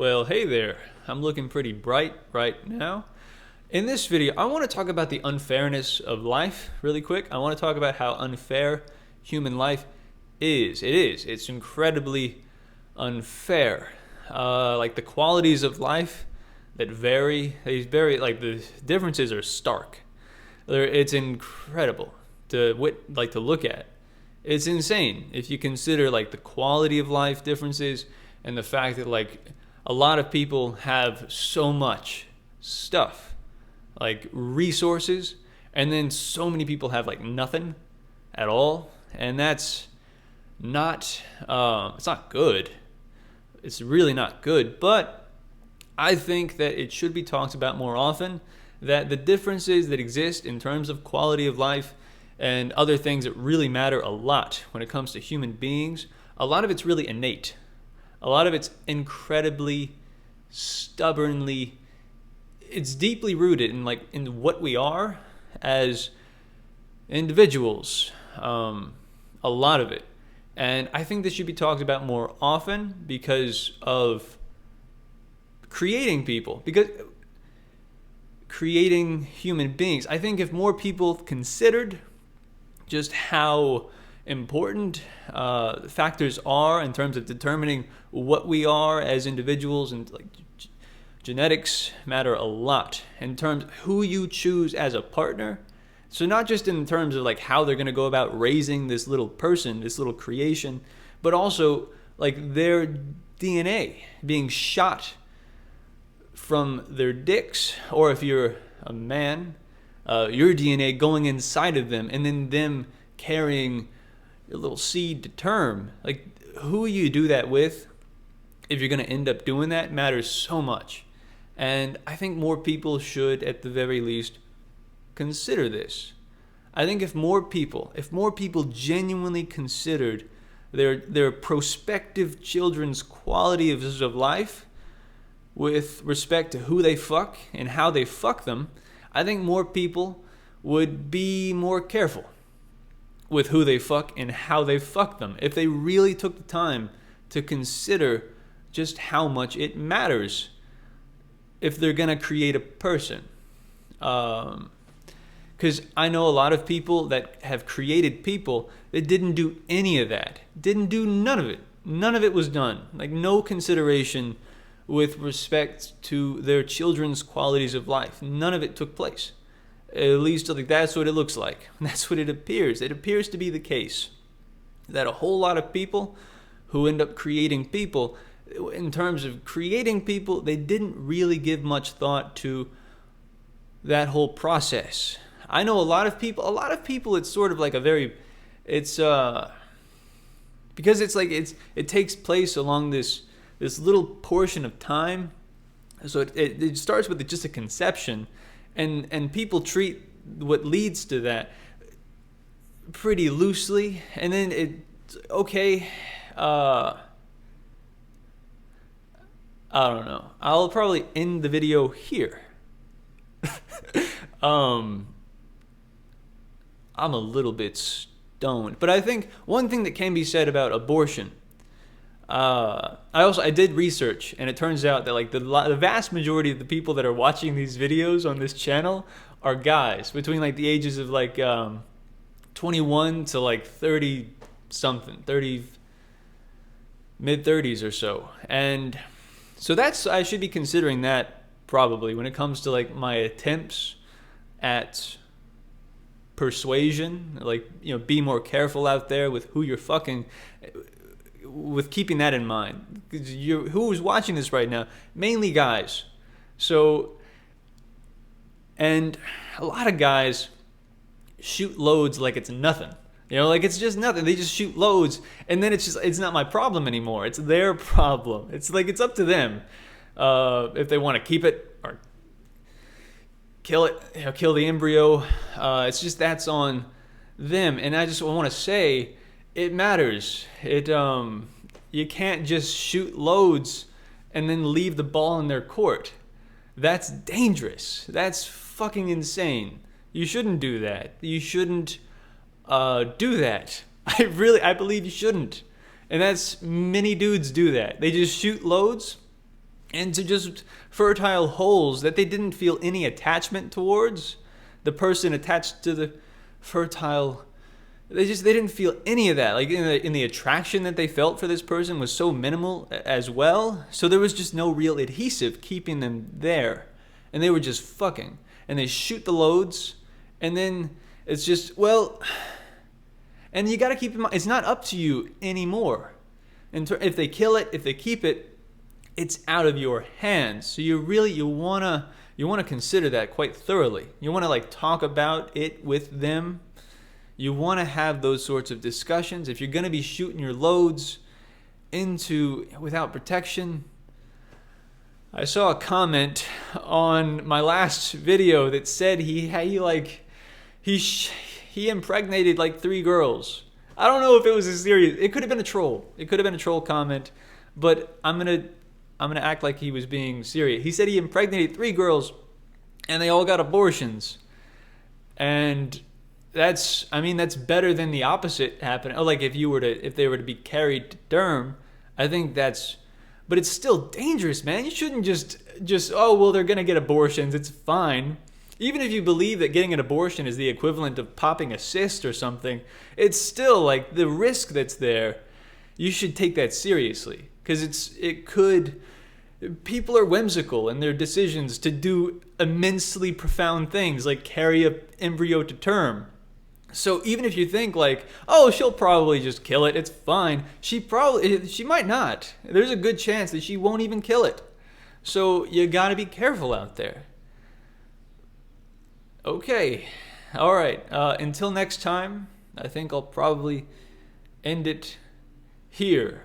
Well, hey there. I'm looking pretty bright right now. In this video, I want to talk about the unfairness of life really quick. I want to talk about how unfair human life is. It's incredibly unfair. Like the qualities of life that vary, the differences are stark. It's incredible to look at. It's insane if you consider like the quality of life differences and the fact that like a lot of people have so much stuff, like resources, and then so many people have like nothing at all, and that's not it's not good. It's really not good, but I think that it should be talked about more often, that the differences that exist in terms of quality of life and other things that really matter a lot when it comes to human beings, a lot of it's really innate. A lot of it's incredibly, stubbornly, it's deeply rooted in what we are as individuals. A lot of it. And I think this should be talked about more often because of creating people, because creating human beings. I think if more people considered just how important factors are in terms of determining what we are as individuals, and like genetics matter a lot in terms of who you choose as a partner. So not just in terms of like how they're going to go about raising this little person, this little creation, but also like their DNA being shot from their dicks, or if you're a man, your DNA going inside of them and then them carrying your little seed to term. Like who you do that with, if you're going to end up doing that, matters so much. And I think more people should at the very least consider this. I think if more people genuinely considered their prospective children's quality of life with respect to who they fuck and how they fuck them, I think more people would be more careful with who they fuck and how they fuck them, if they really took the time to consider just how much it matters if they're gonna create a person. Because I know a lot of people that have created people that didn't do any of that, didn't do none of it. None of it was done. Like no consideration with respect to their children's qualities of life. None of it took place. At least like that's what it looks like. That's what it appears. It appears to be the case that a whole lot of people who end up creating people, in terms of creating people, they didn't really give much thought to that whole process. I know a lot of people it's sort of like because it's like it takes place along this little portion of time. So it starts with just a conception, and people treat what leads to that pretty loosely, and then it's okay. I don't know. I'll probably end the video here. I'm a little bit stoned, but I think one thing that can be said about abortion. I did research, and it turns out that like the vast majority of the people that are watching these videos on this channel are guys between like the ages of like 21 to like 30 something, mid 30s or so. And so I should be considering that probably when it comes to like my attempts at persuasion, like, you know, be more careful out there with who you're fucking, with keeping that in mind. Who's watching this right now? Mainly guys. So, and a lot of guys shoot loads like it's nothing. You know, like it's just nothing. They just shoot loads, and then it's not my problem anymore. It's their problem. It's like it's up to them if they want to keep it or kill it, you know, kill the embryo. It's just that's on them. And I just want to say, it matters. You can't just shoot loads and then leave the ball in their court. That's dangerous. That's fucking insane. You shouldn't do that. You shouldn't do that. I believe you shouldn't. And that's, many dudes do that. They just shoot loads into just fertile holes that they didn't feel any attachment towards. The person attached to the fertile, they didn't feel any of that. Like in the attraction that they felt for this person was so minimal as well. So there was just no real adhesive keeping them there, and they were just fucking. And they shoot the loads, and then it's just, well, and you got to keep in mind, it's not up to you anymore. And if they kill it, if they keep it, it's out of your hands. So you want to consider that quite thoroughly. You want to like talk about it with them. You want to have those sorts of discussions. If you're going to be shooting your loads into without protection. I saw a comment on my last video that said he impregnated like 3 girls. I don't know if it was a serious. It could have been a troll. It could have been a troll comment, but I'm gonna act like he was being serious. He said he impregnated 3 girls, and they all got abortions, and that's better than the opposite happening. Oh, like if they were to be carried to term, I think that's. But it's still dangerous, man. You shouldn't just oh, well, they're going to get abortions. It's fine. Even if you believe that getting an abortion is the equivalent of popping a cyst or something, it's still like the risk that's there. You should take that seriously, because people are whimsical in their decisions to do immensely profound things like carry an embryo to term. So even if you think like, oh, she'll probably just kill it, it's fine. She might not. There's a good chance that she won't even kill it. So you gotta be careful out there. Okay. All right. Until next time, I think I'll probably end it here.